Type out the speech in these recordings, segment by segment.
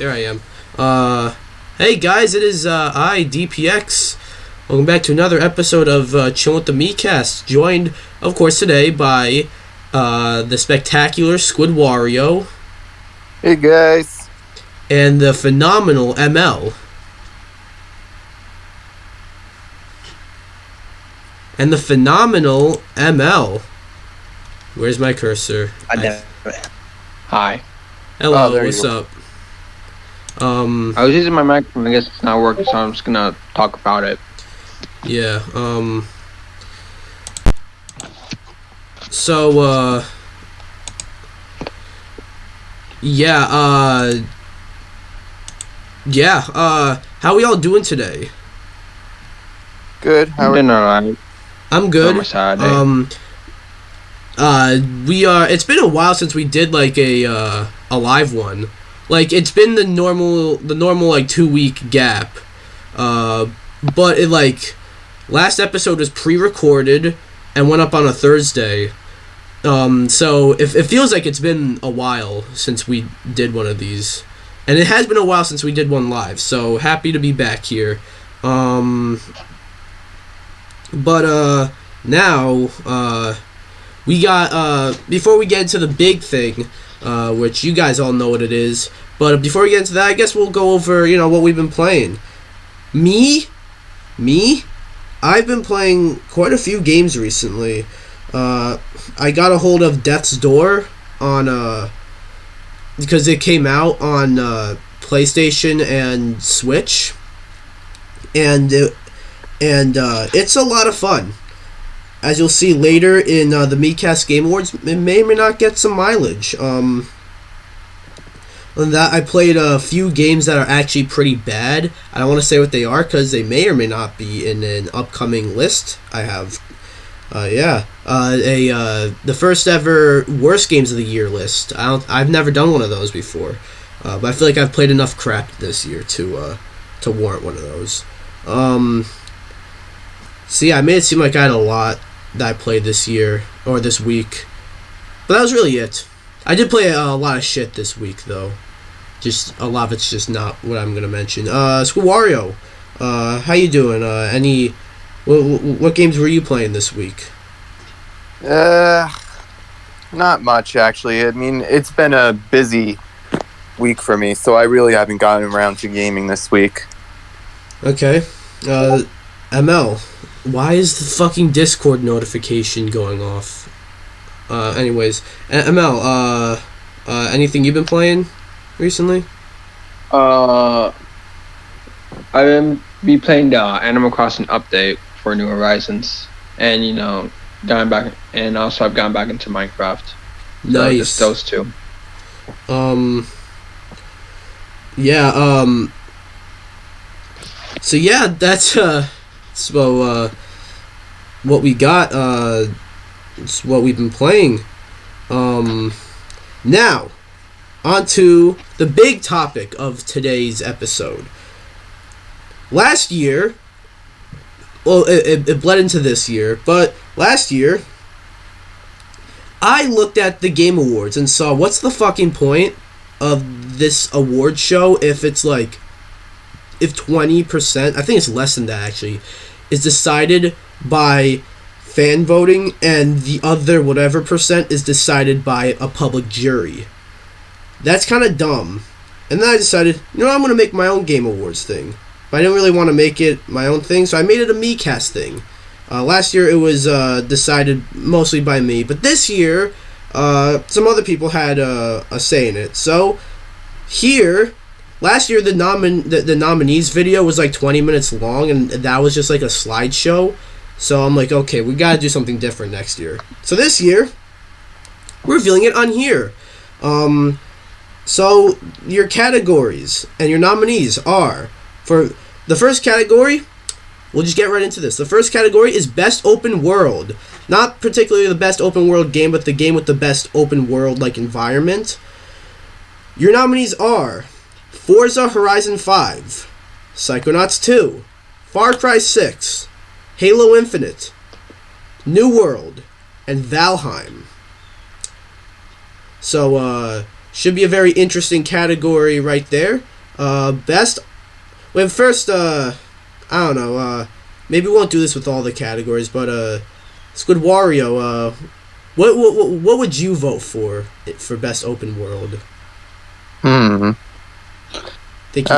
There I am. Hey guys, it is I, DPX. Welcome back to another episode of Chillin with the Miikcast. Joined, of course, today by the spectacular Squidwario. Hey guys. And the phenomenal ML. And the phenomenal ML. Where's my cursor? Hi. Hello, what's up? I was using my microphone. I guess it's not working, so I'm just gonna talk about it. Yeah. How we all doing today? Good. How are you? Alright. I'm good. It's been a while since we did like a live one. Like it's been the normal like 2-week gap. But it like last episode was pre-recorded and went up on a Thursday. So it feels like it's been a while since we did one of these. And it has been a while since we did one live. So happy to be back here. Now we got before we get into the big thing, which you guys all know what it is. But before we get into that, I guess we'll go over, what we've been playing. Me? I've been playing quite a few games recently. I got a hold of Death's Door on, because it came out on PlayStation and Switch. And it's a lot of fun. As you'll see later in the Miikcast Game Awards, it may or may not get some mileage. On that, I played a few games that are actually pretty bad. I don't want to say what they are because they may or may not be in an upcoming list I have. The first ever worst games of the year list. I've never done one of those before, but I feel like I've played enough crap this year to warrant one of those. So yeah, I made it seem like I had a lot that I played this year or this week, but that was really it. I did play a lot of shit this week though. Just a lot of it's just not what I'm gonna mention. Squidwario, how you doing? What games were you playing this week? Not much actually. I mean, it's been a busy week for me, so I really haven't gotten around to gaming this week. Okay. ML, why is the fucking Discord notification going off? Anyways, ML, anything you've been playing recently? I've been playing the Animal Crossing update for New Horizons, and I've gone back into Minecraft. Nice. So just those two. So yeah, that's what we got. It's what we've been playing. Now, on to the big topic of today's episode. Last year, well, it bled into this year, but last year, I looked at the Game Awards and saw what's the fucking point of this award show if 20%, I think it's less than that actually, is decided by fan voting and the other whatever percent is decided by a public jury. That's kind of dumb. And then I decided, I'm going to make my own Game Awards thing. But I didn't really want to make it my own thing, so I made it a Miikcast thing. Last year it was decided mostly by me, but this year some other people had a say in it. So here, last year the nominees video was like 20 minutes long, and that was just like a slideshow. So I'm like, okay, we gotta do something different next year. So this year, we're revealing it on here. So your categories and your nominees are, for the first category, we'll just get right into this. The first category is Best Open World. Not particularly the best open world game, but the game with the best open world like environment. Your nominees are Forza Horizon 5, Psychonauts 2, Far Cry 6, Halo Infinite, New World, and Valheim. So, should be a very interesting category right there. Best. Well, first, I don't know. Maybe we won't do this with all the categories, but Squidwario. What would you vote for best open world? I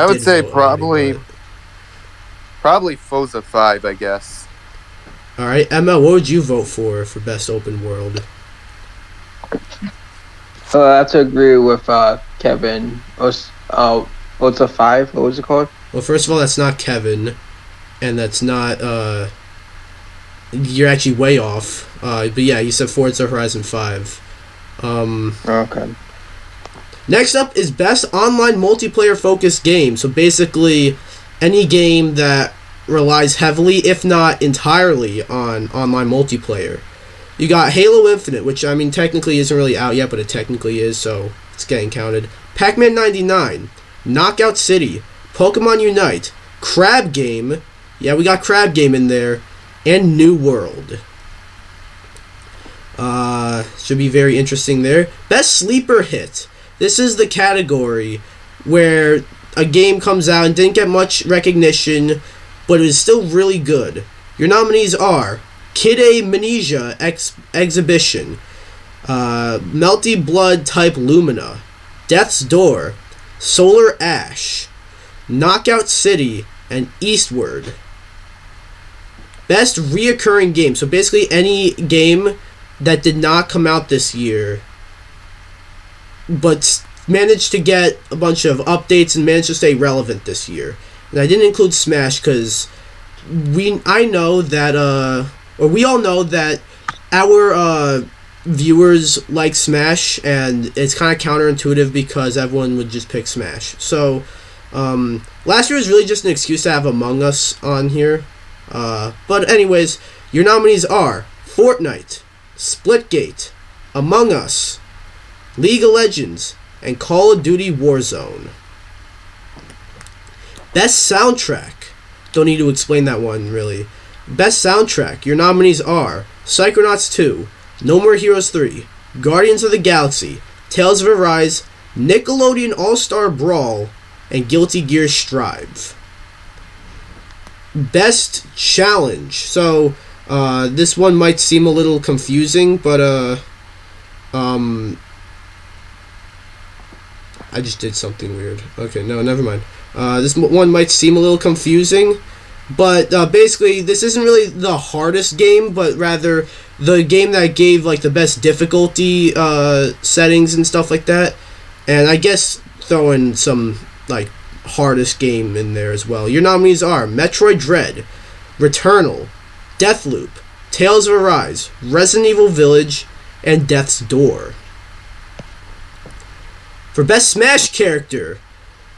would say probably Forza 5, I guess. All right, ML, what would you vote for best open world? I have to agree with Kevin. What's a 5? What was it called? Well, first of all, that's not Kevin, and that's not. You're actually way off. But yeah, you said Forza Horizon 5. Okay. Next up is best online multiplayer focused game. So basically, any game that relies heavily, if not entirely, on online multiplayer. You got Halo Infinite, which I mean technically isn't really out yet, but it technically is, so it's getting counted. Pac-Man 99, Knockout City, Pokemon Unite, Crab Game, yeah, we got Crab Game in there, and New World. Should be very interesting there. Best sleeper hit. This is the category where a game comes out and didn't get much recognition, but it is still really good. Your nominees are Kid Amnesia Exhibition, Melty Blood Type Lumina, Death's Door, Solar Ash, Knockout City, and Eastward. Best reoccurring game. So basically any game that did not come out this year, but managed to get a bunch of updates and managed to stay relevant this year. And I didn't include Smash because we all know that our viewers like Smash, and it's kind of counterintuitive because everyone would just pick Smash. So last year was really just an excuse to have Among Us on here. But anyways, your nominees are Fortnite, Splitgate, Among Us, League of Legends, and Call of Duty Warzone. Best soundtrack. Don't need to explain that one, really. Best soundtrack. Your nominees are Psychonauts 2, No More Heroes 3, Guardians of the Galaxy, Tales of Arise, Nickelodeon All-Star Brawl, and Guilty Gear Strive. Best challenge. So, this one might seem a little confusing, but, I just did something weird. Okay, no, never mind. This one might seem a little confusing, but basically this isn't really the hardest game, but rather the game that gave like the best difficulty settings and stuff like that. And I guess throw in some like hardest game in there as well. Your nominees are Metroid Dread, Returnal, Deathloop, Tales of Arise, Resident Evil Village, and Death's Door. For Best Smash Character,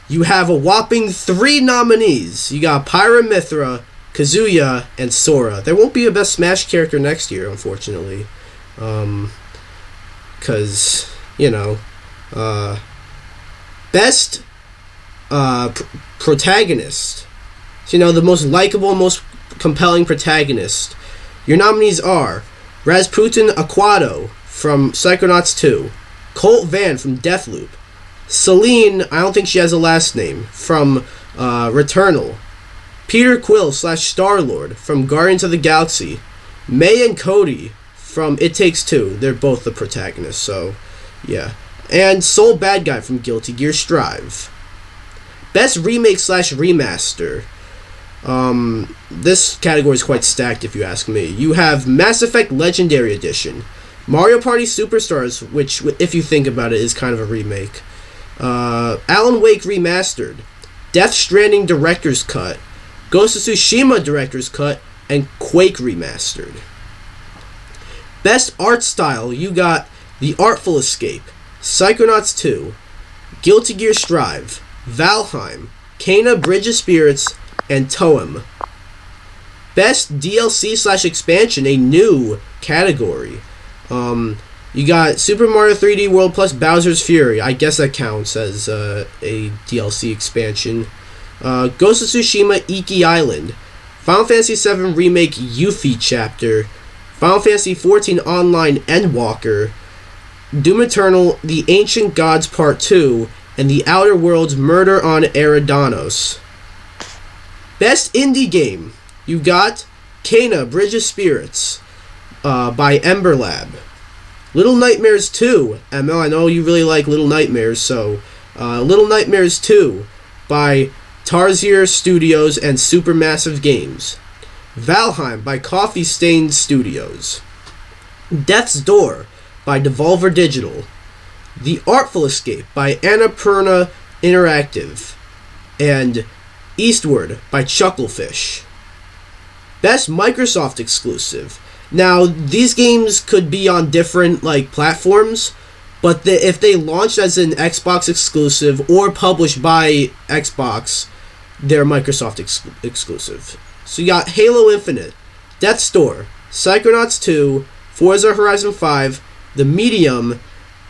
you have a whopping 3 nominees. You got Pyra/Mythra, Kazuya, and Sora. There won't be a Best Smash Character next year, unfortunately. Because, Best Protagonist. So, the most likable, most compelling protagonist. Your nominees are Rasputin Aquato from Psychonauts 2, Colt Van from Deathloop, Celine, I don't think she has a last name, from Returnal, Peter Quill / Star-Lord from Guardians of the Galaxy, May and Cody from It Takes Two. They're both the protagonists, so yeah. And Soul Bad Guy from Guilty Gear Strive. Best Remake / Remaster. This category is quite stacked if you ask me. You have Mass Effect Legendary Edition, Mario Party Superstars, which if you think about it is kind of a remake, Alan Wake Remastered, Death Stranding Director's Cut, Ghost of Tsushima Director's Cut, and Quake Remastered. Best Art Style, you got The Artful Escape, Psychonauts 2, Guilty Gear Strive, Valheim, Kena Bridge of Spirits, and Toem. Best DLC / expansion, a new category. You got Super Mario 3D World plus Bowser's Fury. I guess that counts as a DLC expansion. Ghost of Tsushima Iki Island, Final Fantasy VII Remake Yuffie Chapter, Final Fantasy XIV Online Endwalker, Doom Eternal, The Ancient Gods Part 2, and The Outer Worlds Murder on Eridanos. Best Indie Game, you got Kena, Bridge of Spirits by Ember Lab. Little Nightmares 2, ML, I know you really like Little Nightmares, so Little Nightmares 2 by Tarsier Studios and Supermassive Games. Valheim by Coffee Stain Studios. Death's Door by Devolver Digital. The Artful Escape by Annapurna Interactive. And Eastward by Chucklefish. Best Microsoft exclusive. Now, these games could be on different platforms, but if they launched as an Xbox exclusive or published by Xbox, they're Microsoft exclusive. So you got Halo Infinite, Death's Door, Psychonauts 2, Forza Horizon 5, The Medium,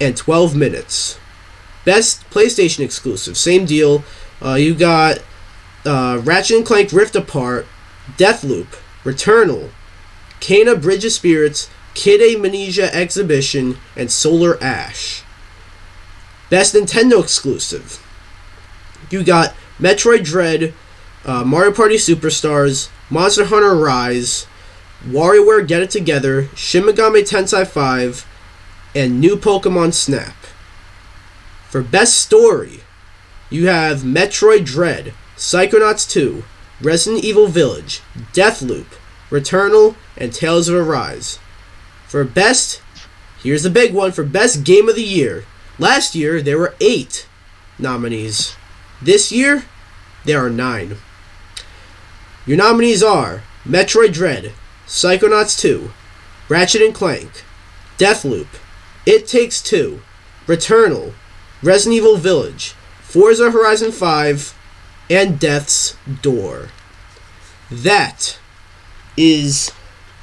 and 12 Minutes. Best PlayStation exclusive, same deal. You got Ratchet & Clank Rift Apart, Deathloop, Returnal, Kena Bridge of Spirits, Kid Amnesia Exhibition, and Solar Ash. Best Nintendo exclusive. You got Metroid Dread, Mario Party Superstars, Monster Hunter Rise, WarioWare Get It Together, Shin Megami Tensei 5, and New Pokemon Snap. For Best Story, you have Metroid Dread, Psychonauts 2, Resident Evil Village, Deathloop, Returnal, and Tales of Arise. For Best, here's the big one, for Best Game of the Year. Last year, there were 8 nominees. This year, there are 9. Your nominees are Metroid Dread, Psychonauts 2, Ratchet & Clank, Deathloop, It Takes Two, Returnal, Resident Evil Village, Forza Horizon 5, and Death's Door. That is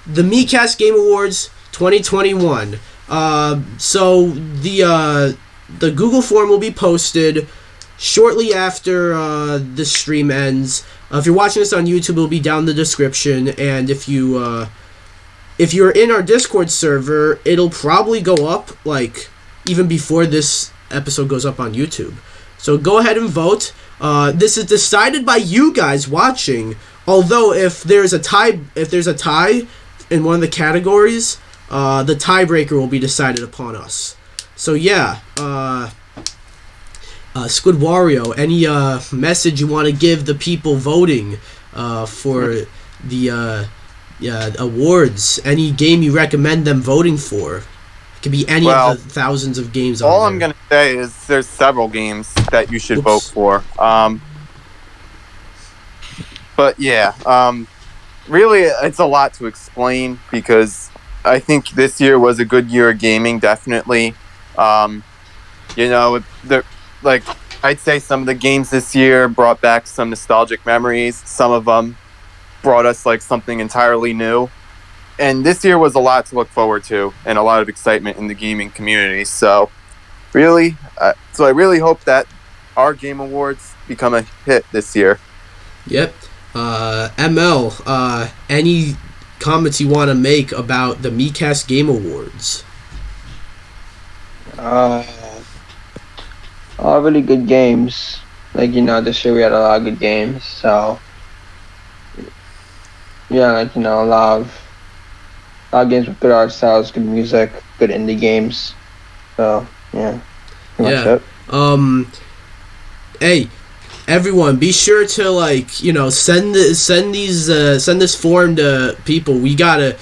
the Miikcast Game Awards 2021. So the Google form will be posted shortly after the stream ends. If you're watching this on YouTube, it'll be down in the description, and if you're in our Discord server, it'll probably go up even before this episode goes up on YouTube. So go ahead and vote. This is decided by you guys watching. Although if there's a tie in one of the categories, the tiebreaker will be decided upon us. So yeah, Squidwario, any message you want to give the people voting for the awards? Any game you recommend them voting for? It could be any of the thousands of games on there. All I'm going to say is there's several games that you should vote for. But yeah, really it's a lot to explain because I think this year was a good year of gaming, definitely. I'd say some of the games this year brought back some nostalgic memories. Some of them brought us something entirely new. And this year was a lot to look forward to and a lot of excitement in the gaming community. So really, I really hope that our Game Awards become a hit this year. Yep. ML, any comments you want to make about the Miikcast Game Awards? All really good games. This year we had a lot of good games. So, yeah, a lot of games with good art styles, good music, good indie games. So, yeah, pretty much it. Hey, everyone, be sure to send this form to people. We gotta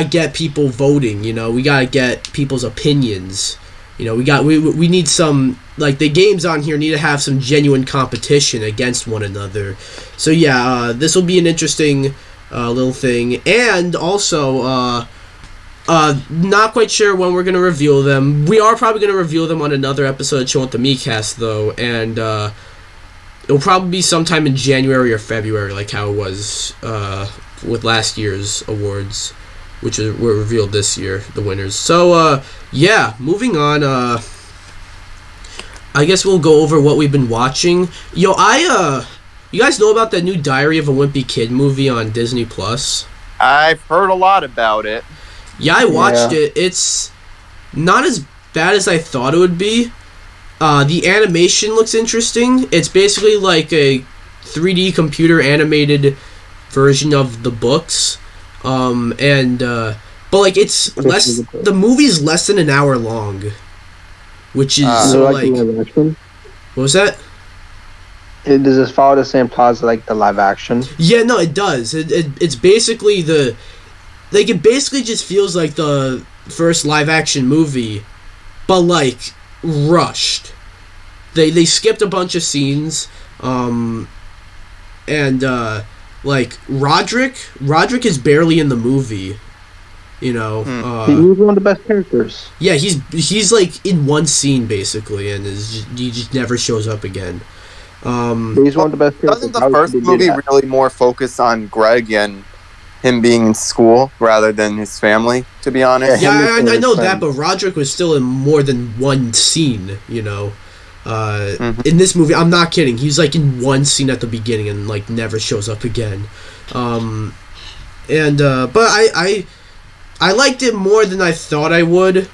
get people voting. We gotta get people's opinions. We need some, the games on here need to have some genuine competition against one another. So yeah, this will be an interesting little thing. And also, not quite sure when we're gonna reveal them. We are probably gonna reveal them on another episode of Chillin with the Miikcast though, and it'll probably be sometime in January or February, like how it was with last year's awards, which were revealed this year, the winners. So, yeah, moving on. I guess we'll go over what we've been watching. You guys know about that new Diary of a Wimpy Kid movie on Disney Plus? I've heard a lot about it. Yeah, I watched it. It's not as bad as I thought it would be. The animation looks interesting. It's basically like a 3D computer animated version of the books. But like it's less. The movie's less than an hour long, which is what was that? Does this follow the same plot as like the live action? Yeah, no, it does. It's basically it basically just feels like the first live action movie, but like rushed. They skipped a bunch of scenes, like Roderick is barely in the movie. You know, he's one of the best characters. Yeah, he's like in one scene basically, and he just never shows up again. He's one of the best characters. Doesn't the first movie really more focus on Greg and him being in school rather than his family? To be honest, yeah, I know that, but Roderick was still in more than one scene. You know, in this movie, I'm not kidding. He's like in one scene at the beginning and like never shows up again. But I liked it more than I thought I would.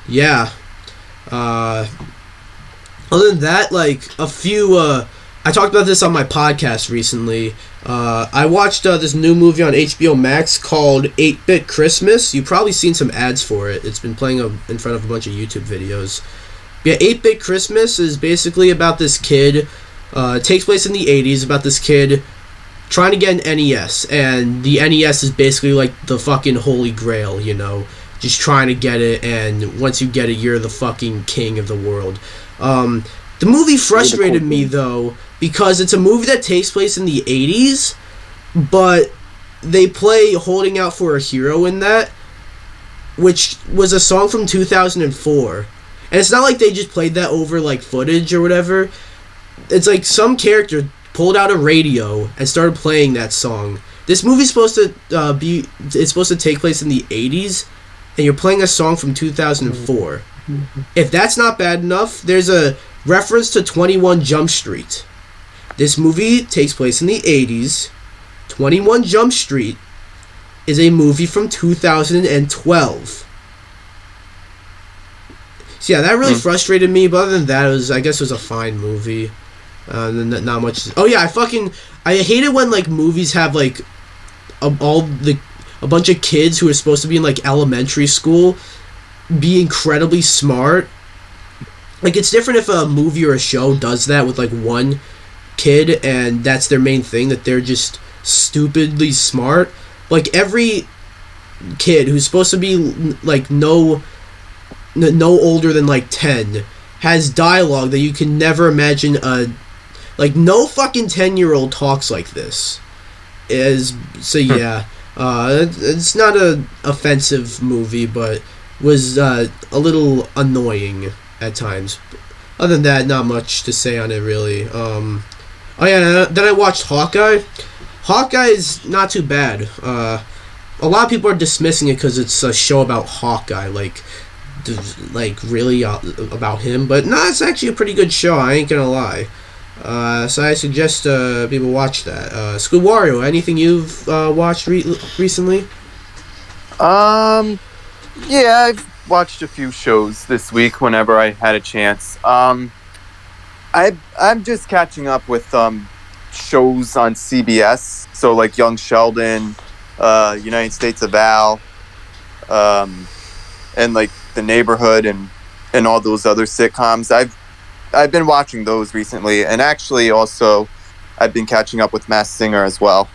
Yeah. Other than that, like a few. I talked about this on my podcast recently. I watched this new movie on HBO Max called 8-Bit Christmas. You've probably seen some ads for it. It's been playing in front of a bunch of YouTube videos. Yeah, 8-Bit Christmas is basically about this kid. It takes place in the 80s, about this kid trying to get an NES, and the NES is basically like the fucking holy grail, you know, just trying to get it, and once you get it, you're the fucking king of the world. The movie frustrated me though, because it's a movie that takes place in the 80s, but they play Holding Out for a Hero in that, which was a song from 2004, and it's not like they just played that over like footage or whatever. It's like some character pulled out a radio and started playing that song. This movie's supposed to it's supposed to take place in the 80s, and you're playing a song from 2004. If that's not bad enough, there's a reference to 21 Jump Street. This movie takes place in the 80s. 21 Jump Street is a movie from 2012. So yeah, that really frustrated me, but other than that, I guess it was a fine movie. Not much. Oh yeah, I hate it when like movies have like a bunch of kids who are supposed to be in like elementary school be incredibly smart. Like it's different if a movie or a show does that with like one kid and that's their main thing, that they're just stupidly smart. Like every kid who's supposed to be like no older than like 10 has dialogue that you can never imagine. Like no fucking 10-year-old talks like this. Yeah, it's not a offensive movie, but was a little annoying at times. Other than that, not much to say on it really. Oh yeah, then I watched Hawkeye. Hawkeye's not too bad. A lot of people are dismissing it because it's a show about Hawkeye, like really about him. But no, it's actually a pretty good show. I ain't gonna lie. So I suggest people watch that. Squidwario, anything you've watched recently? Yeah, I've watched a few shows this week whenever I had a chance. I'm just catching up with shows on CBS, so like Young Sheldon, United States of Al, and like The Neighborhood and all those other sitcoms. I've been watching those recently, and actually also I've been catching up with Masked Singer as well.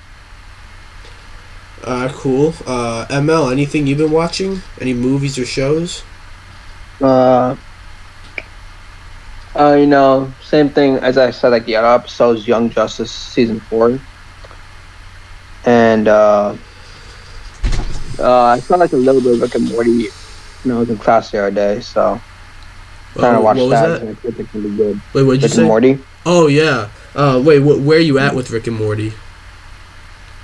Cool. ML, anything you've been watching? Any movies or shows? Same thing as I said, like the other episodes, Young Justice season 4. And I saw like a little bit of Rick and Morty when I was in class the other day, so trying to watch that. And I think it's gonna be good. Wait, what'd you say? Rick and Morty. Oh yeah. Wait, where are you at with Rick and Morty?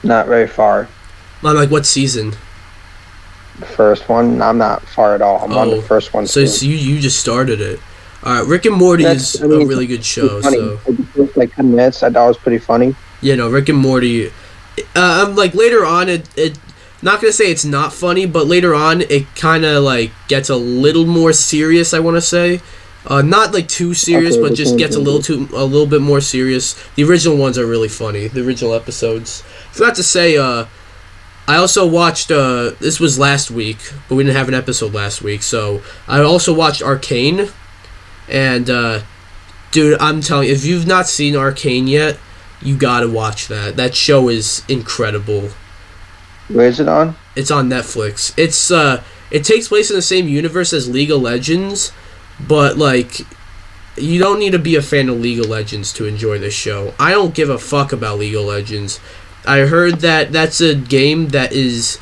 Not very far. Like what season? The first one. I'm not far at all. I'm on the first one. So you just started it. Rick and Morty is a really good show. So the first like 10 minutes, I thought it was pretty funny. Yeah, no, Rick and Morty. Like later on, it not gonna say it's not funny, but later on it kind of like gets a little more serious. I want to say, not like too serious, but just gets a little bit more serious. The original ones are really funny. The original episodes. Forgot to say, I also watched. This was last week, but we didn't have an episode last week, so I also watched Arcane, and dude, I'm telling you, if you've not seen Arcane yet, you gotta watch that. That show is incredible. Where is it on? It's on Netflix. It takes place in the same universe as League of Legends, but like, you don't need to be a fan of League of Legends to enjoy this show. I don't give a fuck about League of Legends. I heard that that's a game that is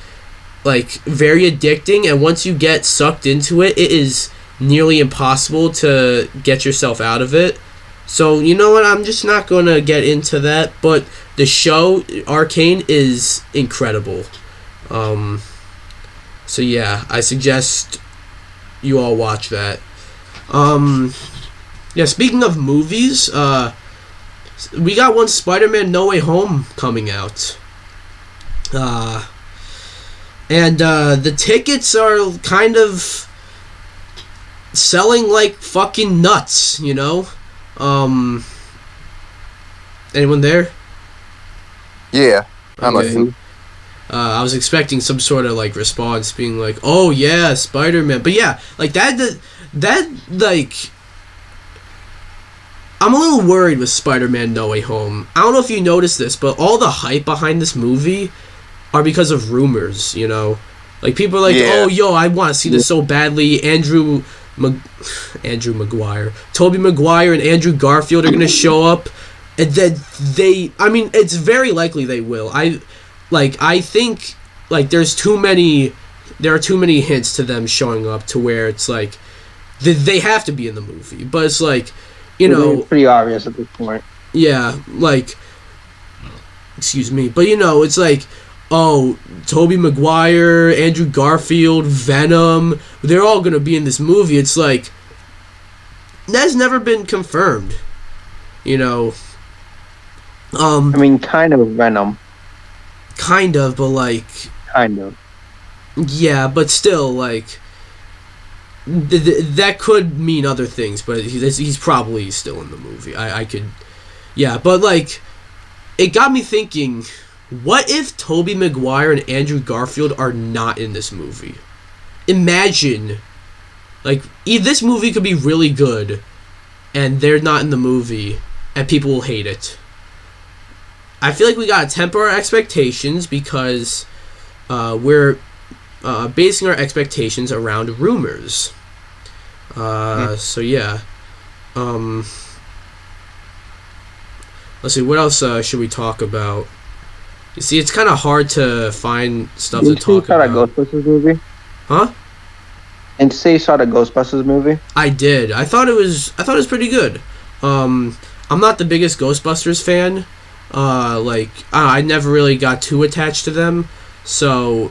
like very addicting, and once you get sucked into it, it is nearly impossible to get yourself out of it. So, you know what, I'm just not going to get into that, but the show, Arcane, is incredible. So yeah, I suggest you all watch that. Yeah, speaking of movies, we got one Spider-Man No Way Home coming out. And the tickets are kind of selling like fucking nuts, you know? Anyone there? Yeah, I'm listening. I was expecting some sort of like response being like, oh yeah, Spider-Man. But yeah, like that like, I'm a little worried with Spider-Man No Way Home. I don't know if you noticed this, but all the hype behind this movie are because of rumors, you know? Like, people are like, oh, yo, I want to see this so badly. Andrew Maguire. Tobey Maguire and Andrew Garfield are going to show up. And then it's very likely they will. I think, like, there are too many hints to them showing up to where it's like, they have to be in the movie. But it's like, you know, it's pretty obvious at this point. Yeah, like, excuse me, but you know, it's like, oh, Tobey Maguire, Andrew Garfield, Venom, they're all gonna be in this movie. It's like, that's never been confirmed, you know. Kind of Venom. Kind of, but like, kind of. Yeah, but still, like, that could mean other things, but he's probably still in the movie. I could, yeah, but like, it got me thinking, what if Tobey Maguire and Andrew Garfield are not in this movie? Imagine, like, this movie could be really good, and they're not in the movie, and people will hate it. I feel like we gotta temper our expectations because we're basing our expectations around rumors. So yeah. Let's see, what else should we talk about? You see, it's kind of hard to find stuff to talk about. Did you see the Ghostbusters movie? Huh? And say you saw the Ghostbusters movie? I did. I thought it was pretty good. I'm not the biggest Ghostbusters fan. I never really got too attached to them. So,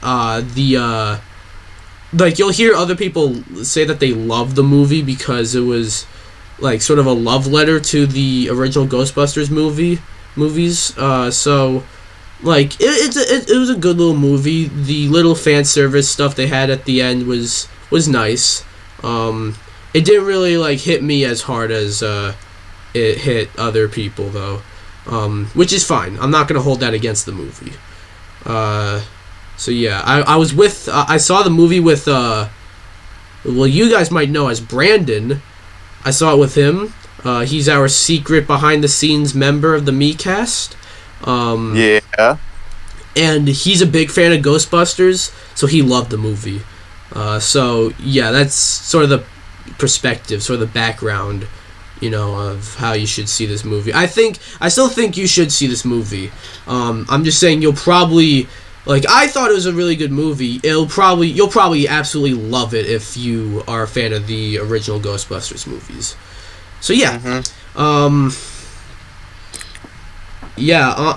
you'll hear other people say that they love the movie because it was, like, sort of a love letter to the original Ghostbusters movies. So, like, it was a good little movie. The little fan service stuff they had at the end was nice. It didn't really, like, hit me as hard as it hit other people, though. Which is fine. I'm not gonna hold that against the movie. So yeah, I saw the movie with, you guys might know as Brandon. I saw it with him. He's our secret behind-the-scenes member of the Miikcast. Yeah. And he's a big fan of Ghostbusters, so he loved the movie. So yeah, that's sort of the perspective, sort of the background, you know, of how you should see this movie. I still think you should see this movie. I'm just saying you'll probably, like, I thought it was a really good movie. You'll probably absolutely love it if you are a fan of the original Ghostbusters movies. So yeah.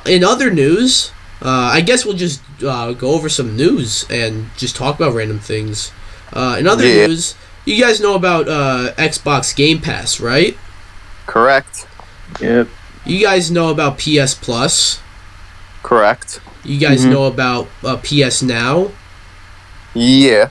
In other news, I guess we'll just go over some news and just talk about random things. In other news, you guys know about Xbox Game Pass, right? Correct. Yep. You guys know about PS Plus? Correct. You guys know about PS Now? Yeah.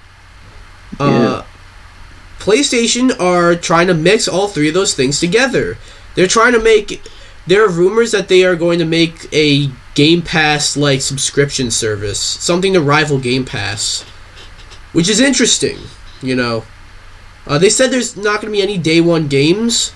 PlayStation are trying to mix all three of those things together. They're trying to make... There are rumors that they are going to make a Game Pass-like subscription service. Something to rival Game Pass. Which is interesting, you know. They said there's not going to be any day one games.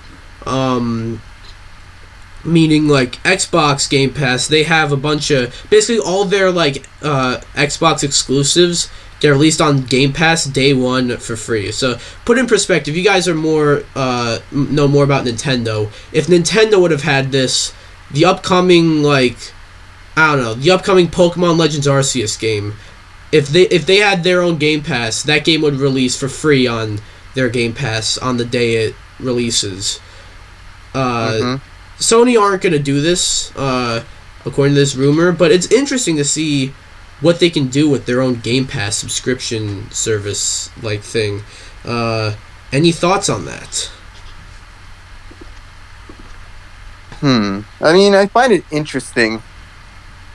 Meaning, like, Xbox Game Pass, they have a bunch of... Basically, all their, like, Xbox exclusives get released on Game Pass day one for free. So, put in perspective, you guys are more... know more about Nintendo. If Nintendo would have had this, the upcoming, like... I don't know, the upcoming Pokemon Legends Arceus game, if they had their own Game Pass, that game would release for free on their Game Pass on the day it releases. Sony aren't going to do this, according to this rumor, but it's interesting to see what they can do with their own Game Pass subscription service-like thing. Any thoughts on that? I mean, I find it interesting.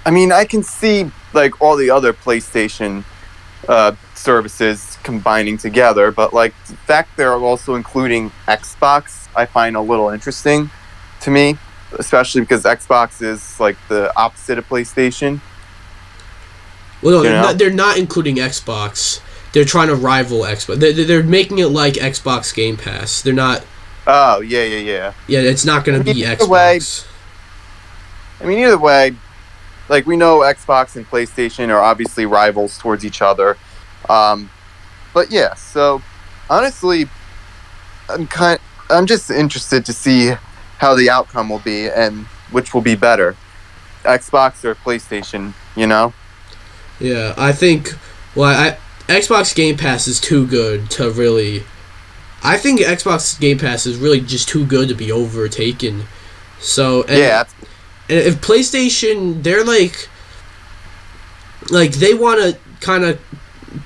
I mean, I can see, like, all the other PlayStation services combining together, but, like, the fact they're also including Xbox, I find a little interesting to me, especially because Xbox is, like, the opposite of PlayStation. Well, no, they're not including Xbox. They're trying to rival Xbox. They're making it like Xbox Game Pass. They're not... Oh, yeah. Yeah, it's not going to be Xbox. Either way, like, we know Xbox and PlayStation are obviously rivals towards each other. But yeah, so honestly, I'm just interested to see how the outcome will be and which will be better, Xbox or PlayStation, you know? Yeah, I think, Xbox Game Pass is too good to really... I think Xbox Game Pass is really just too good to be overtaken. So, and if PlayStation, they're like they want to kind of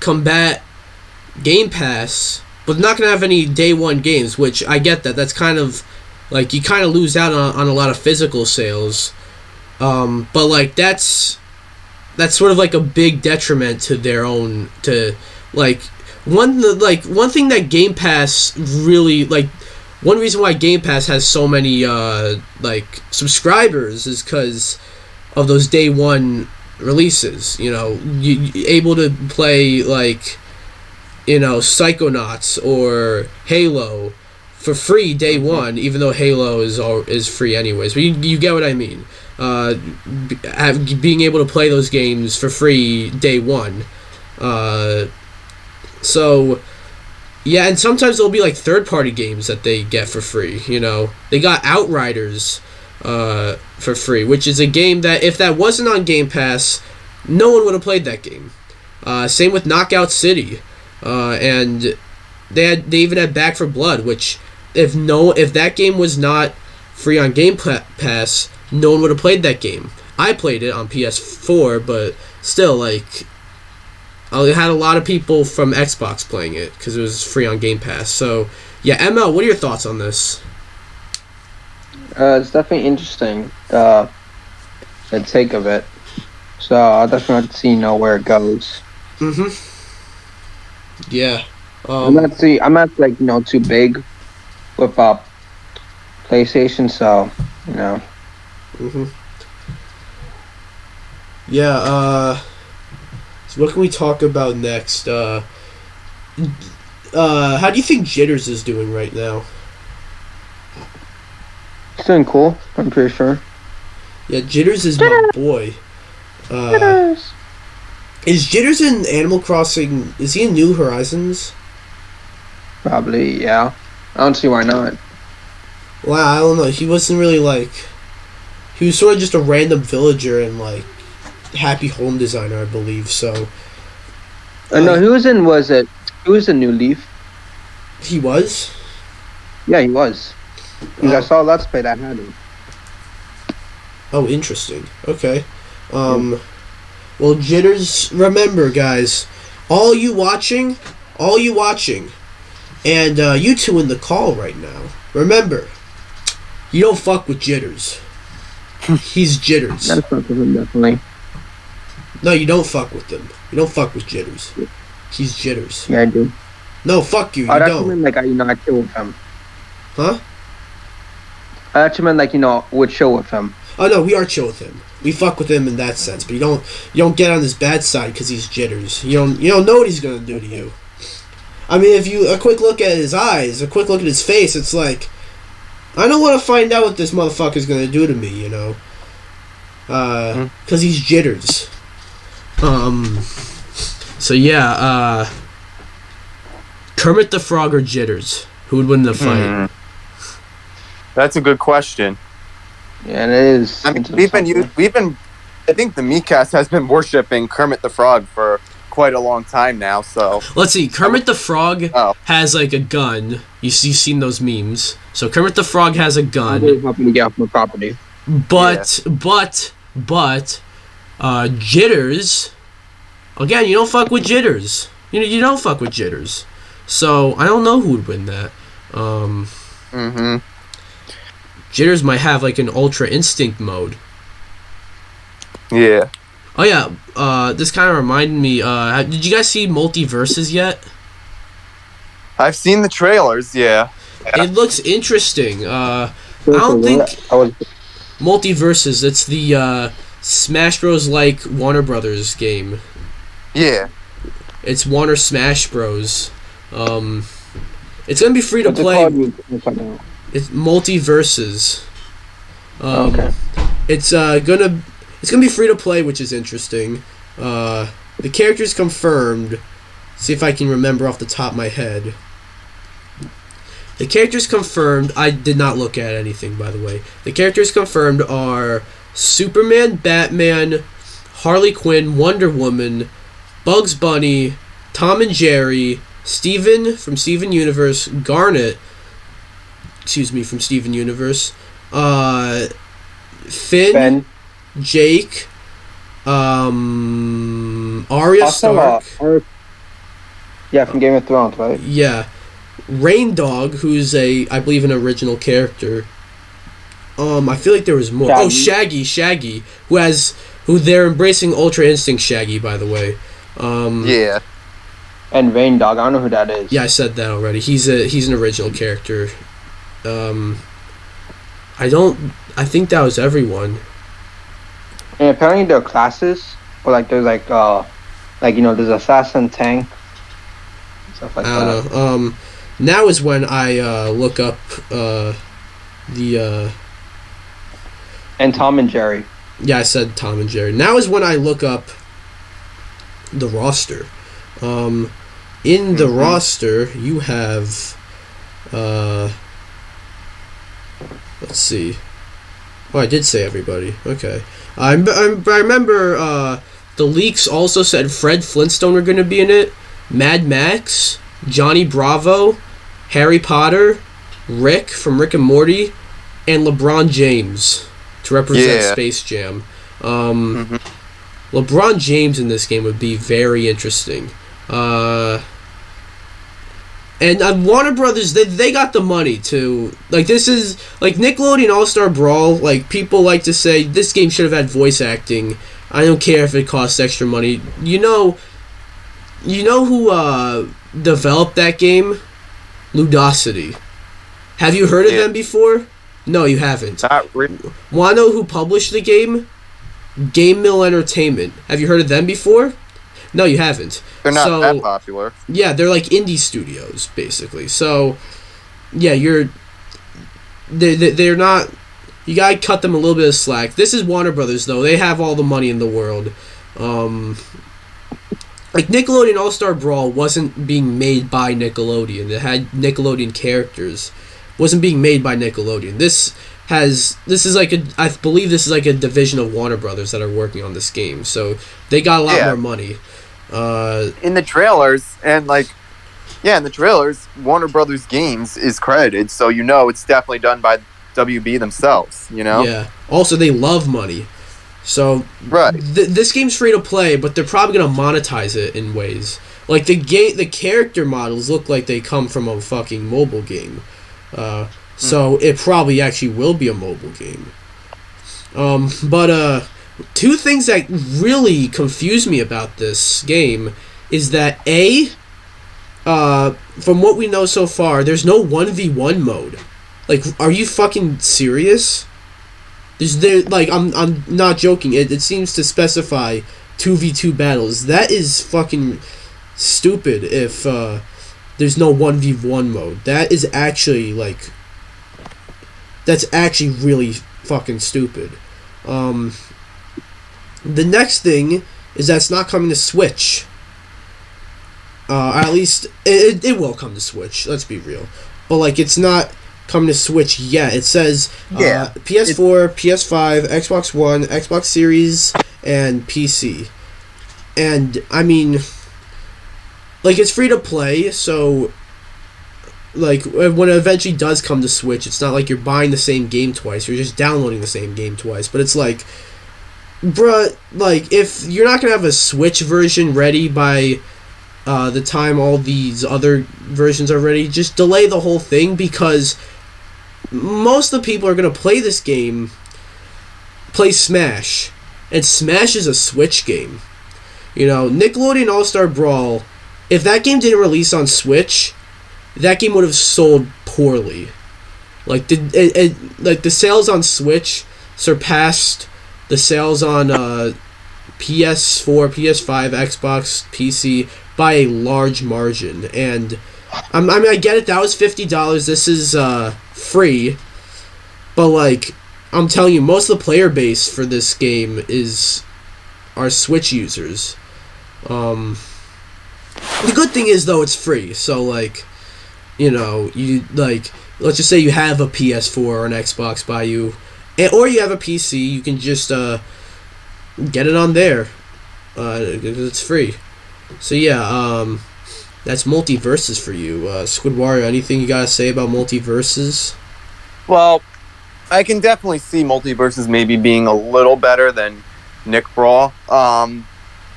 combat Game Pass, but not going to have any day one games, which I get that. That's kind of, like, you kind of lose out on a lot of physical sales. But, like, that's sort of like a big detriment to their own, to, like, one thing that Game Pass really, like, one reason why Game Pass has so many, like, subscribers is because of those day one releases, you know, you able to play, like, you know, Psychonauts or Halo for free day one, even though Halo is free anyways, but you get what I mean. Being able to play those games for free day one. So, yeah, and sometimes there'll be, like, third-party games that they get for free, you know. They got Outriders for free, which is a game that, if that wasn't on Game Pass, no one would have played that game. Same with Knockout City. And they even had Back 4 Blood, which, if that game was not free on Game Pass, no one would have played that game. I played it on PS4, but still, like... I had a lot of people from Xbox playing it because it was free on Game Pass. So, yeah, ML, what are your thoughts on this? It's definitely interesting, the take of it. So I'll definitely have to see, where it goes. Yeah. I'm not like, too big with PlayStation, so, Yeah, so what can we talk about next? How do you think Jitters is doing right now? It's doing cool, I'm pretty sure. Yeah, Jitters is my boy. Jitters! Is Jitters in Animal Crossing... Is he in New Horizons? Probably, yeah. I don't see why not. Wow, I don't know. He wasn't really, like... He was sort of just a random villager and, like, happy home designer, I believe, so... no, he was in New Leaf. He was? Yeah, he was. I saw a Let's Play that had him. Oh, interesting. Okay. Well, Jitters, remember, guys, all you watching, and you two in the call right now, remember, you don't fuck with Jitters. He's Jitters. That's fuck with him, definitely. No, you don't fuck with them. You don't fuck with Jitters. He's Jitters. Yeah, I do. No, fuck you. You that's don't. mean, like, I chill with him. Huh? I actually meant, like, would chill with him. Oh no, we are chill with him. We fuck with him in that sense, but you don't get on his bad side because he's Jitters. You don't know what he's gonna do to you. I mean, if you a quick look at his eyes, a quick look at his face, it's like, I don't want to find out what this motherfucker's gonna do to me, you know, because he's Jitters. So yeah, Kermit the Frog or Jitters? Who would win the fight? That's a good question. Yeah, it is. I mean, I think the Miikcast has been worshiping Kermit the Frog for quite a long time now, so... Let's see, Kermit the Frog has, like, a gun. You've seen those memes. So Kermit the Frog has a gun. He's helping to get off my property. But, Jitters... Again, you don't fuck with Jitters. You don't fuck with Jitters. So, I don't know who would win that. Jitters might have, like, an Ultra Instinct mode. Yeah. Oh, yeah. This kind of reminded me, did you guys see Multiversus yet? I've seen the trailers, yeah. It looks interesting. I don't think... Multiversus, it's the, Smash Bros. Like Warner Brothers game. Yeah. It's Warner Smash Bros. It's gonna be free to play. It's Multiversus. Okay. It's gonna be free to play, which is interesting. The characters confirmed. See if I can remember off the top of my head. The characters confirmed. I did not look at anything, by the way. The characters confirmed are Superman, Batman, Harley Quinn, Wonder Woman, Bugs Bunny, Tom and Jerry, Steven from Steven Universe, Garnet, from Steven Universe, Finn, Ben. Jake, Arya Stark. Yeah, from Game of Thrones, right? Yeah. Rain Dog, who's I believe an original character. I feel like there was more. Shaggy. Oh, Shaggy, who they're embracing Ultra Instinct Shaggy, by the way. Yeah. And Rain Dog, I don't know who that is. Yeah, I said that already. He's an original character. I think that was everyone. And apparently there are classes, or like there's there's assassin, tank, stuff like that. I don't know. Now is when I look up the. And Tom and Jerry. Yeah, I said Tom and Jerry. Now is when I look up the roster. In the roster, you have. Let's see. Oh, I did say everybody. Okay. I remember the leaks also said Fred Flintstone were going to be in it, Mad Max, Johnny Bravo, Harry Potter, Rick from Rick and Morty, and LeBron James to represent Space Jam. LeBron James in this game would be very interesting. And Warner Brothers, they got the money to... Like, this is... Like, Nickelodeon All-Star Brawl, like, people like to say, this game should have had voice acting. I don't care if it costs extra money. You know who developed that game? Ludosity. Have you heard of them before? No, you haven't. Not really. Wanna know who published the game? Game Mill Entertainment. Have you heard of them before? No, you haven't. They're not that popular. Yeah, they're like indie studios, basically. So, yeah, they're not... You gotta cut them a little bit of slack. This is Warner Brothers, though. They have all the money in the world. Like, Nickelodeon All-Star Brawl wasn't being made by Nickelodeon. It had Nickelodeon characters. It wasn't being made by Nickelodeon. I believe this is like a division of Warner Brothers that are working on this game. So, they got a lot more money. In the trailers, in the trailers, Warner Brothers Games is credited, so it's definitely done by WB themselves, Yeah. Also, they love money. So, right. This game's free to play, but they're probably going to monetize it in ways. Like, the character models look like they come from a fucking mobile game. So, it probably actually will be a mobile game. But two things that really confuse me about this game is that from what we know so far, there's no 1v1 mode. Like, are you fucking serious? I'm not joking. It seems to specify 2v2 battles. That is fucking stupid if there's no 1v1 mode. That is actually, that's actually really fucking stupid. The next thing is that it's not coming to Switch. At least, it will come to Switch, let's be real. But, it's not coming to Switch yet. It says PS4, PS5, Xbox One, Xbox Series, and PC. And, I mean, it's free to play, so, when it eventually does come to Switch, it's not like you're buying the same game twice, you're just downloading the same game twice. But it's bruh, if you're not gonna have a Switch version ready by the time all these other versions are ready, just delay the whole thing, because most of the people are going to play this game, play Smash, and Smash is a Switch game. Nickelodeon All-Star Brawl, if that game didn't release on Switch, that game would have sold poorly. The sales on Switch surpassed the sales on PS4, PS5, Xbox, PC by a large margin. And I get it, that was $50. This is free, but I'm telling you, most of the player base for this game are Switch users. The good thing is, though, it's free. So let's just say you have a PS4 or an Xbox by you, or you have a PC, you can just get it on there. It's free. So yeah, that's Multiversus for you. Squidwario, anything you gotta say about Multiversus? Well, I can definitely see Multiversus maybe being a little better than Nick Brawl.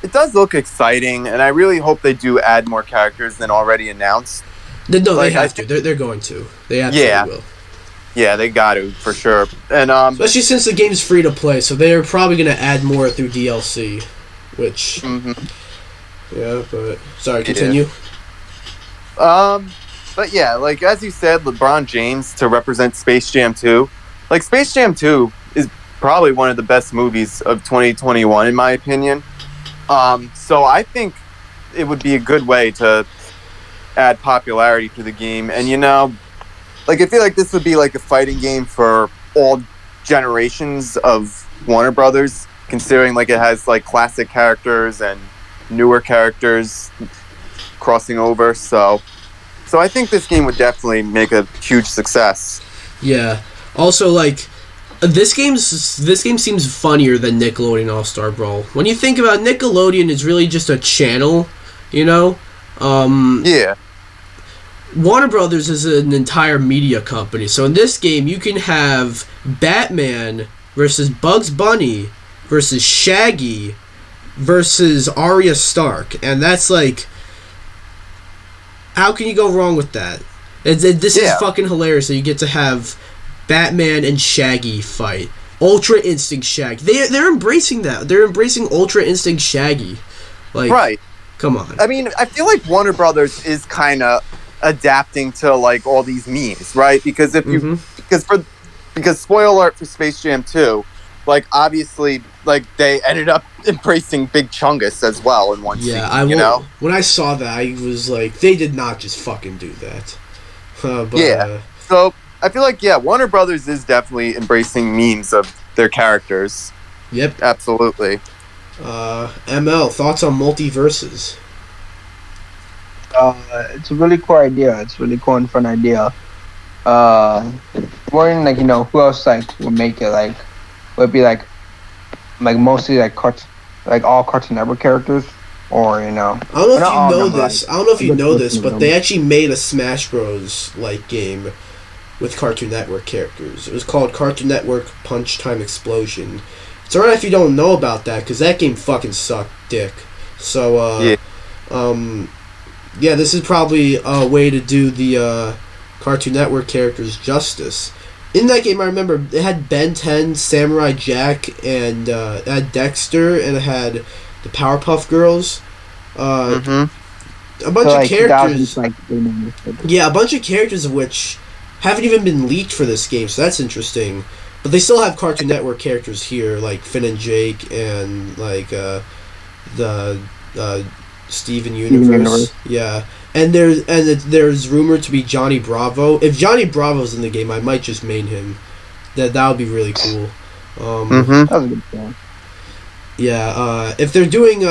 It does look exciting, and I really hope they do add more characters than already announced. No, they have to. They're going to. They absolutely will. Yeah, they got to, for sure. And especially since the game's free to play, so they're probably going to add more through DLC, which... Mm-hmm. Yeah, but... Sorry, continue. Yeah. But yeah, as you said, LeBron James to represent Space Jam 2. Space Jam 2 is probably one of the best movies of 2021, in my opinion. So I think it would be a good way to add popularity to the game. And, I feel like this would be a fighting game for all generations of Warner Brothers, considering it has classic characters and newer characters crossing over. So I think this game would definitely make a huge success. Yeah. Also, this game seems funnier than Nickelodeon All-Star Brawl. When you think about Nickelodeon, it's really just a channel, Yeah. Warner Brothers is an entire media company. So in this game, you can have Batman versus Bugs Bunny versus Shaggy versus Arya Stark. And that's how can you go wrong with that? This is fucking hilarious that you get to have Batman and Shaggy fight. Ultra Instinct Shaggy. They're embracing that. They're embracing Ultra Instinct Shaggy. Right. Come on. I mean, I feel like Warner Brothers is kind of adapting to all these memes, right? Because if you because spoiler alert for Space Jam 2, obviously they ended up embracing Big Chungus as well in one scene. When I saw that, I was they did not just fucking do that. So I feel like Warner Brothers is definitely embracing memes of their characters. Yep, absolutely. ML, thoughts on Multiversus? It's a really cool idea. It's a really cool and fun idea. Wondering, who else would make it? Would it be mostly all Cartoon Network characters, or I don't know if you know this. I don't know if you know this, but they actually made a Smash Bros. Game with Cartoon Network characters. It was called Cartoon Network Punch Time Explosion. It's alright if you don't know about that, because that game fucking sucked dick. So, this is probably a way to do the Cartoon Network characters justice. in that game, I remember it had Ben 10, Samurai Jack, and it had Dexter, and it had the Powerpuff Girls. A bunch of characters. Yeah, a bunch of characters of which haven't even been leaked for this game, so that's interesting. But they still have Cartoon Network characters here, like Finn and Jake, and like the Steven Universe. Yeah. And there's rumored to be Johnny Bravo. If Johnny Bravo's in the game, I might just main him. That would be really cool. That was a good point. Yeah, if they're doing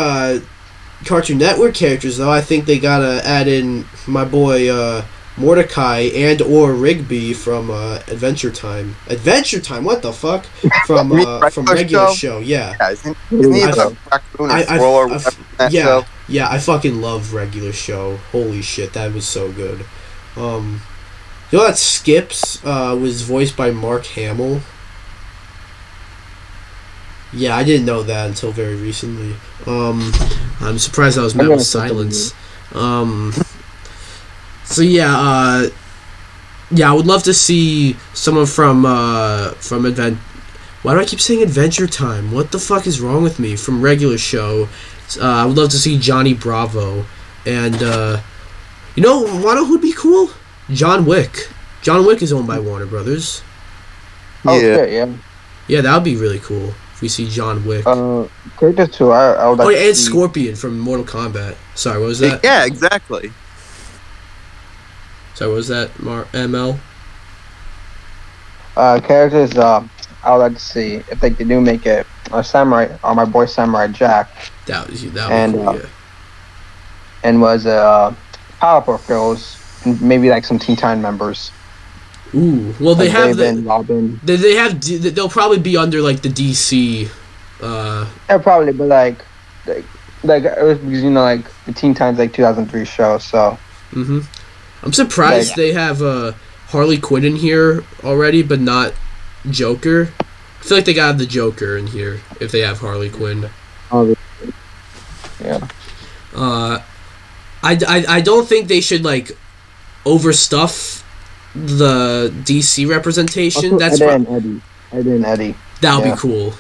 Cartoon Network characters, though, I think they gotta add in my boy Mordecai and or Rigby from Adventure Time. Adventure Time, what the fuck? From Regular Show. Yeah. Isn't he the raccoon or squirrel or whatever in that show? Yeah, I fucking love Regular Show. Holy shit, that was so good. You know that Skips was voiced by Mark Hamill? Yeah, I didn't know that until very recently. I'm surprised I was met with silence. So yeah, I would love to see someone from Why do I keep saying Adventure Time? What the fuck is wrong with me? From Regular Show. I would love to see Johnny Bravo. And, you know who'd be cool? John Wick. John Wick is owned by Warner Brothers. Oh, yeah. Yeah, that would be really cool if we see John Wick. Characters too, I would like to and see... Scorpion from Mortal Kombat. Sorry, what was that? Yeah, exactly. Sorry, what was that, ML? Characters, I would like to see if they do make it Samurai, or my boy Samurai Jack. That would be cool, yeah. And was Powerpuff Girls, and maybe like some Teen Time members. Ooh, well they have Robin. They'll probably be under like the DC. Yeah, probably, but like it was because like the Teen Times 2003 show, so. I'm surprised they have Harley Quinn in here already, but not Joker. I feel like they got the Joker in here if they have Harley Quinn. Yeah. I don't think they should like overstuff the DC representation. Also, Eddie. That'll be cool.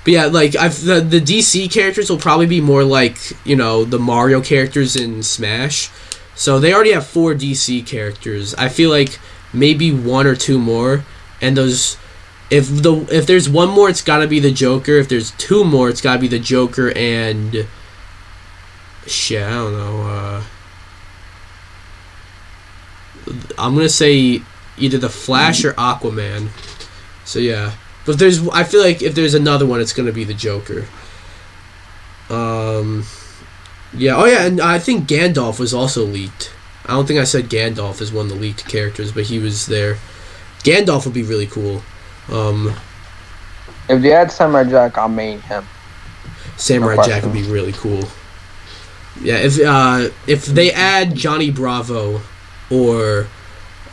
But yeah, like the DC characters will probably be more like the Mario characters in Smash. So they already have 4 DC characters. I feel like maybe 1 or 2 more, and those. If there's 1 more, it's gotta be the Joker. If there's 2 more, it's gotta be the Joker and shit. I don't know. I'm gonna say either the Flash or Aquaman. So yeah, but I feel like if there's another one, it's gonna be the Joker. Yeah. Oh yeah, and I think Gandalf was also leaked. I don't think I said Gandalf is one of the leaked characters, but he was there. Gandalf would be really cool. If they add Samurai Jack, I'll main him. Samurai Jack would be really cool. Yeah, if they add Johnny Bravo or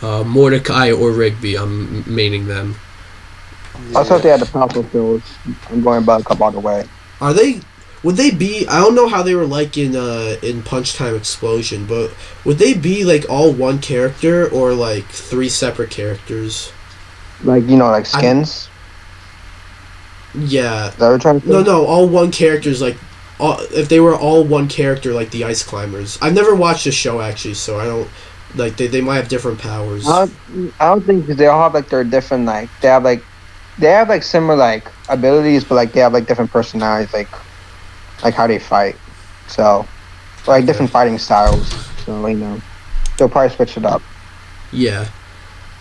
Mordecai or Rigby, I'm maining them. Also, if they had the Powerpuff Girls, I'm going back up all the way. Would they be? I don't know how they were like in Punch Time Explosion, but would they be like all one character or like 3 separate characters? Like like skins. Yeah. Is that what you're trying to say? No, all one characters like. If they were all one character like the Ice Climbers. I've never watched the show actually, so I don't like. They might have different powers. I don't think they all have like their different like they have like similar like abilities, but like they have like different personalities like how they fight. So like different fighting styles. So they'll probably switch it up. Yeah.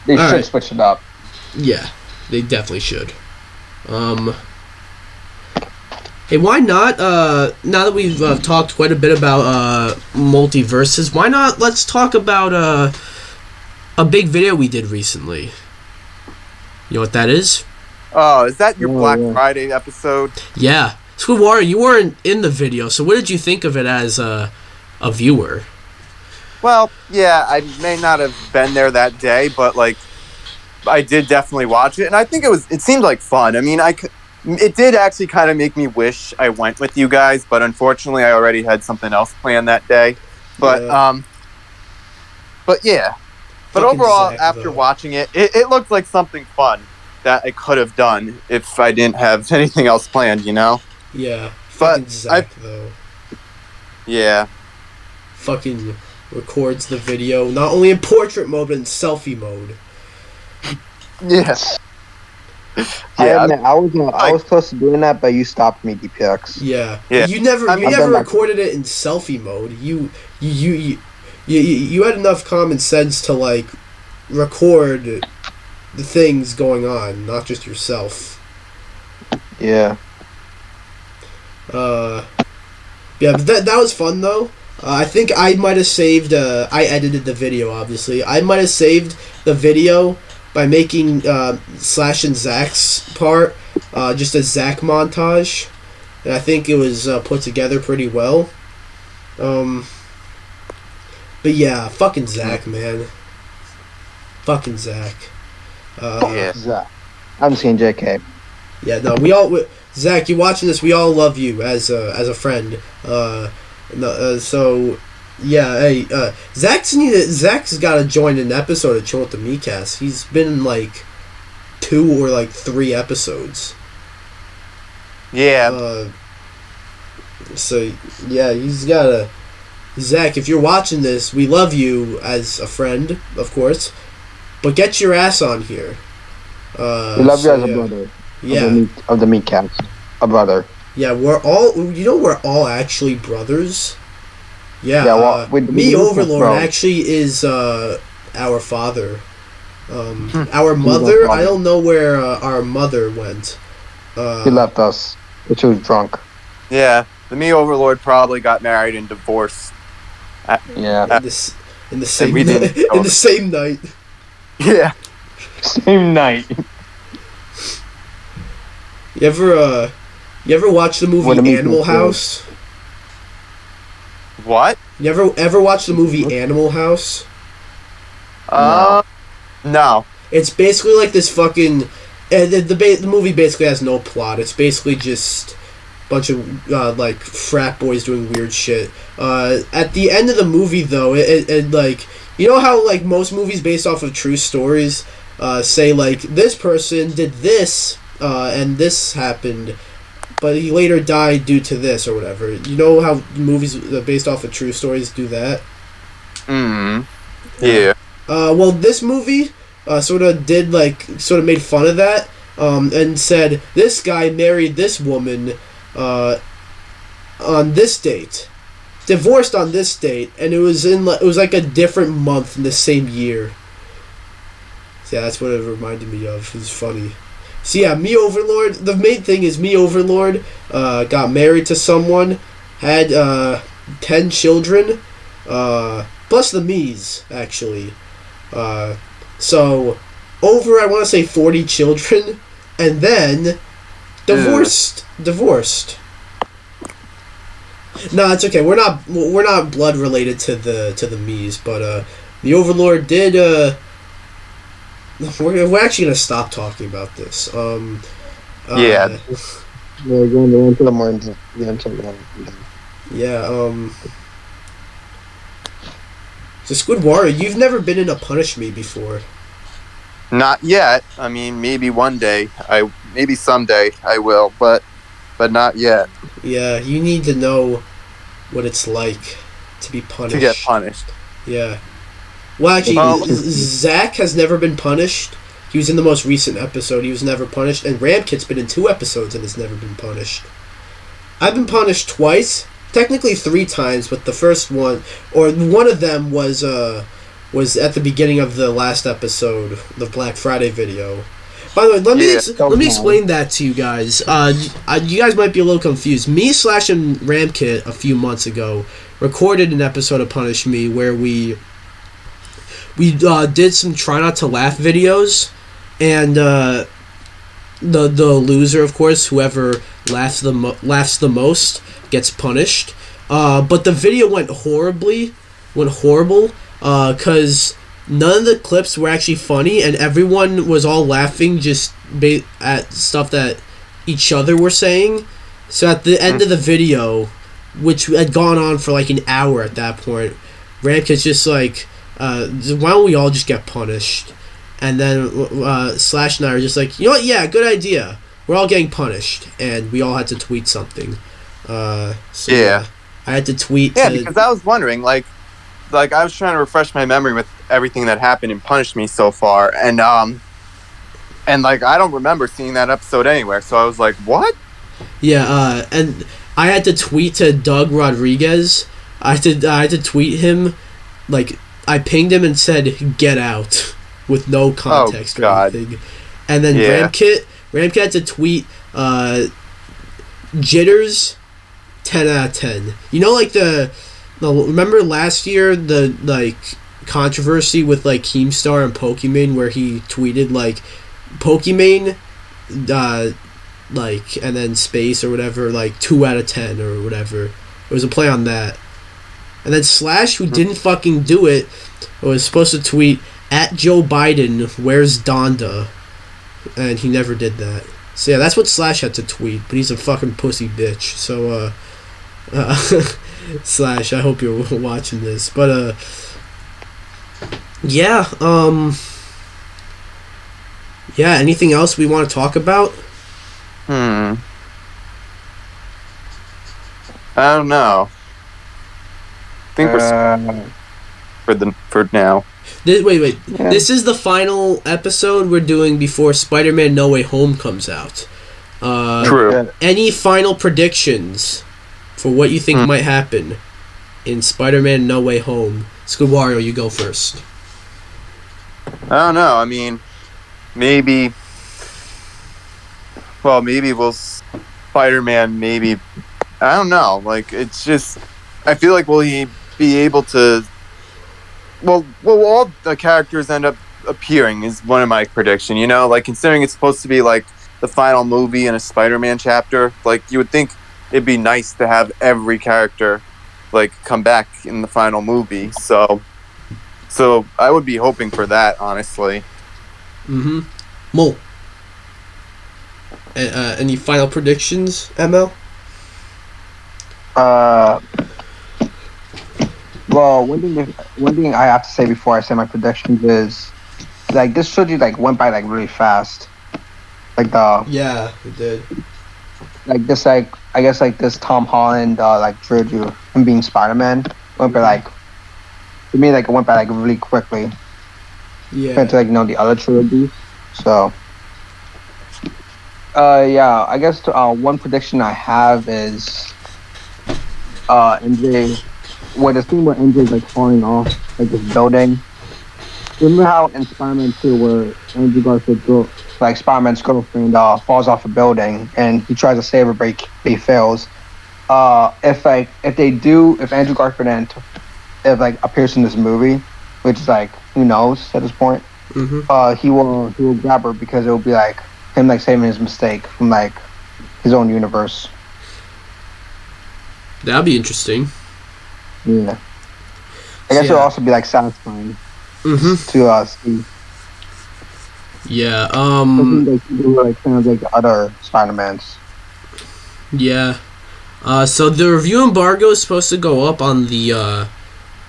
They should switch it up. Yeah, they definitely should. Hey, why not? Now that we've talked quite a bit about Multiversus, why not? Let's talk about a big video we did recently. You know what that is? Oh, is that your Black Friday episode? Yeah, Squidwario, you weren't in the video, so what did you think of it as a viewer? Well, yeah, I may not have been there that day, but like, I did definitely watch it, and I think it seemed like fun. I mean, it did actually kind of make me wish I went with you guys, but unfortunately I already had something else planned that day. But yeah. But Fucking overall, Zach, after though. watching it looked like something fun that I could have done if I didn't have anything else planned, you know? Yeah, But fucking Zach though. Yeah. Fucking records the video not only in portrait mode but in selfie mode. Yes. I Yeah. admit, I was close to doing that, but you stopped me, DPX. Yeah. Yeah. You never I've never done that. recorded it in selfie mode. You had enough common sense to like record the things going on, not just yourself. Yeah. Yeah, but that was fun though. I think I might have saved. I edited the video, obviously. I might have saved the video by making Slash and Zach's part just a Zach montage, and I think it was put together pretty well. But yeah, fucking Zach, man. Fucking Zach. Yeah. Zach. I'm seeing JK. Yeah, no, Zach, you watching this? We all love you as a friend. So yeah, hey, Zach's got to join an episode of Chill with the Miikcast. He's been in like 2 or like 3 episodes. Yeah. So yeah, he's got to. Zach, if you're watching this, we love you as a friend, of course, but get your ass on here. We love you as a yeah. brother. Yeah. Of the Miikcast. A brother. Yeah, we're all actually brothers. Yeah, Yeah, well, me Overlord bro. actually is our father. Hmm. Our mother, I don't know where our mother went. He left us. But she was drunk. Yeah. The Me Overlord probably got married and divorced. Yeah. In the same we didn't know. in the same night. Yeah. Same night. You ever watch the movie What a movie Animal it is. House? What? You ever watch the movie Animal House? No. It's basically like this fucking. The movie basically has no plot. It's basically just a bunch of like frat boys doing weird shit. At the end of the movie, though, it like, you know how like most movies based off of true stories say like this person did this and this happened, but he later died due to this or whatever. You know how movies based off of true stories do that? Yeah. Well, this movie sort of made fun of that, and said this guy married this woman on this date, divorced on this date, and it was like a different month in the same year. So yeah, that's what it reminded me of. It was funny. So yeah, Me Overlord. The main thing is Me Overlord got married to someone, had 10 children, plus the Me's actually. So over, I want to say 40 children, and then divorced. No, it's okay. We're not blood related to the Me's, but the Overlord did. We're actually gonna stop talking about this. Yeah. We're going into the more into Yeah. So Squidwario, you've never been in a Punish Me before. Not yet. I mean, maybe one day. Maybe someday I will, but not yet. Yeah, you need to know what it's like to be punished. To get punished. Yeah. Well, actually, Zach has never been punished. He was in the most recent episode. He was never punished. And Ramkit's been in 2 episodes and has never been punished. I've been punished twice. Technically 3 times, but the first one, or one of them was at the beginning of the last episode, the Black Friday video. By the way, let me explain that to you guys. You guys might be a little confused. Me, Slash, and Ramkit a few months ago recorded an episode of Punish Me where we did some try not to laugh videos, and the loser, of course, whoever laughs the most gets punished. But the video went horrible because none of the clips were actually funny, and everyone was all laughing just at stuff that each other were saying. So at the end of the video, which had gone on for like an hour at that point, Ramkit's just like, why don't we all just get punished? And then Slash and I are just like, you know what? Yeah, good idea. We're all getting punished, and we all had to tweet something. I had to tweet. Yeah, because I was wondering, like I was trying to refresh my memory with everything that happened and punished me so far, and like I don't remember seeing that episode anywhere. So I was like, what? Yeah, and I had to tweet to Doug Rodriguez. I had to tweet him, like I pinged him and said, "Get out," with no context or anything. And then Ramkit had to tweet, "Jitters, 10 out of 10." You know, like remember last year the like controversy with like Keemstar and Pokimane, where he tweeted like Pokimane, like, and then space or whatever, like 2 out of 10 or whatever. It was a play on that. And then Slash, who didn't fucking do it, was supposed to tweet at Joe Biden, "Where's Donda?" And he never did that. So yeah, that's what Slash had to tweet, but he's a fucking pussy bitch. So Slash, I hope you're watching this. But yeah, yeah, anything else we want to talk about? I don't know. I think we're for now. Wait. Yeah. This is the final episode we're doing before Spider-Man No Way Home comes out. True. Any final predictions for what you think might happen in Spider-Man No Way Home? Squidwario, you go first. I don't know. I mean, maybe we'll Spider-Man. Maybe, I don't know. Like, it's just, I feel like will he be able to? Well, all the characters end up appearing is one of my prediction. You know, like considering it's supposed to be like the final movie in a Spider-Man chapter, like you would think it'd be nice to have every character like come back in the final movie. So I would be hoping for that, honestly. Mo. Any final predictions, ML? Well, one thing I have to say before I say my predictions is, like, this trilogy like went by like really fast. Like it did. Like this, like I guess like this Tom Holland like trilogy, him being Spider-Man, went by like, to me, like it went by like really quickly. Yeah. Compared to like the other trilogies. So. Yeah, I guess one prediction I have is MJ. What the scene where MJ's like falling off like this building. Remember how in Spider-Man 2 where Andrew Garfield, like Spider-Man's girlfriend, falls off a building and he tries to save her, but he fails. If Andrew Garfield appears in this movie, which is like who knows at this point, he will grab her because it will be like him like saving his mistake from like his own universe. That'd be interesting. Yeah, I guess it'll also be like satisfying to see. Yeah. They do like kind of like the other Spider-Mans. Yeah. So the review embargo is supposed to go up on the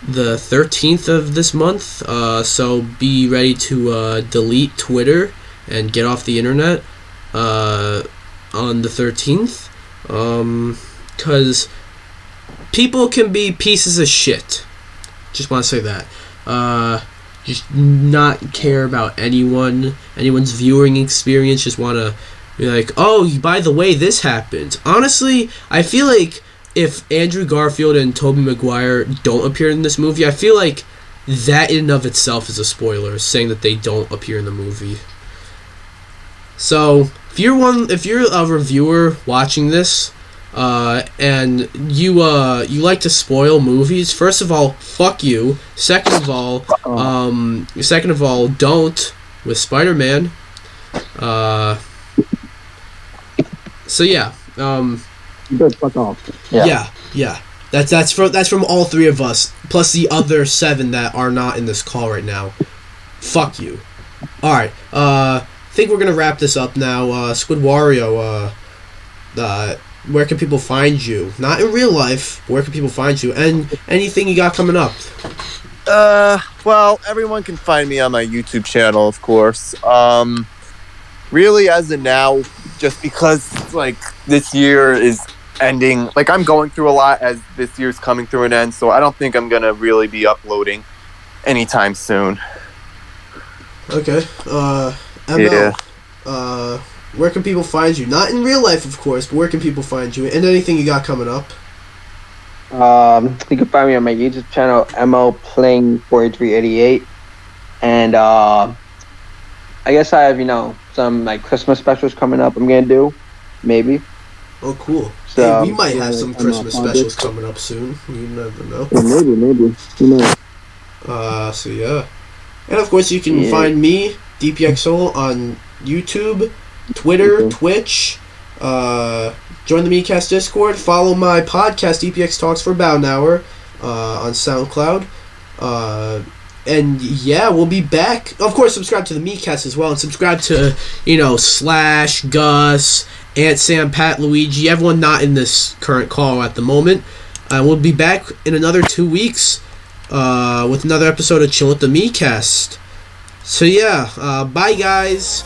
13th of this month. So be ready to delete Twitter and get off the internet on the 13th. Because people can be pieces of shit. Just want to say that. Just not care about anyone's viewing experience. Just want to be like, oh, by the way, this happened. Honestly, I feel like if Andrew Garfield and Tobey Maguire don't appear in this movie, I feel like that in and of itself is a spoiler, saying that they don't appear in the movie. So, if you're a reviewer watching this, and you like to spoil movies, first of all, fuck you. Second of all, don't with Spider-Man. So yeah. Good, fuck off. Yeah. That's from all three of us, plus the other 7 that are not in this call right now. Fuck you. All right. I think we're gonna wrap this up now. Squidwario, where can people find you? Not in real life, but where can people find you? And anything you got coming up? Well, everyone can find me on my YouTube channel, of course. Really, as of now, just because like this year is ending, like I'm going through a lot as this year's coming through an end, so I don't think I'm gonna really be uploading anytime soon. Okay. ML. Where can people find you? Not in real life, of course, but where can people find you? And anything you got coming up? You can find me on my YouTube channel, ML Playing 4388, and I guess I have some like Christmas specials coming up. I'm gonna do, maybe. Oh, cool. So, hey, we might have some Christmas specials project. coming up soon. You never know. Yeah, maybe. Who knows? So yeah. And of course you can find me, DPXO, on YouTube, Twitter, Twitch, join the Miikcast Discord, follow my podcast, DPX Talks for about an hour, on SoundCloud. And yeah, we'll be back. Of course, subscribe to the Miikcast as well, and subscribe to, Slash, Gus, Aunt Sam, Pat, Luigi, everyone not in this current call at the moment. We'll be back in another 2 weeks with another episode of Chill with the Miikcast. So yeah, bye guys.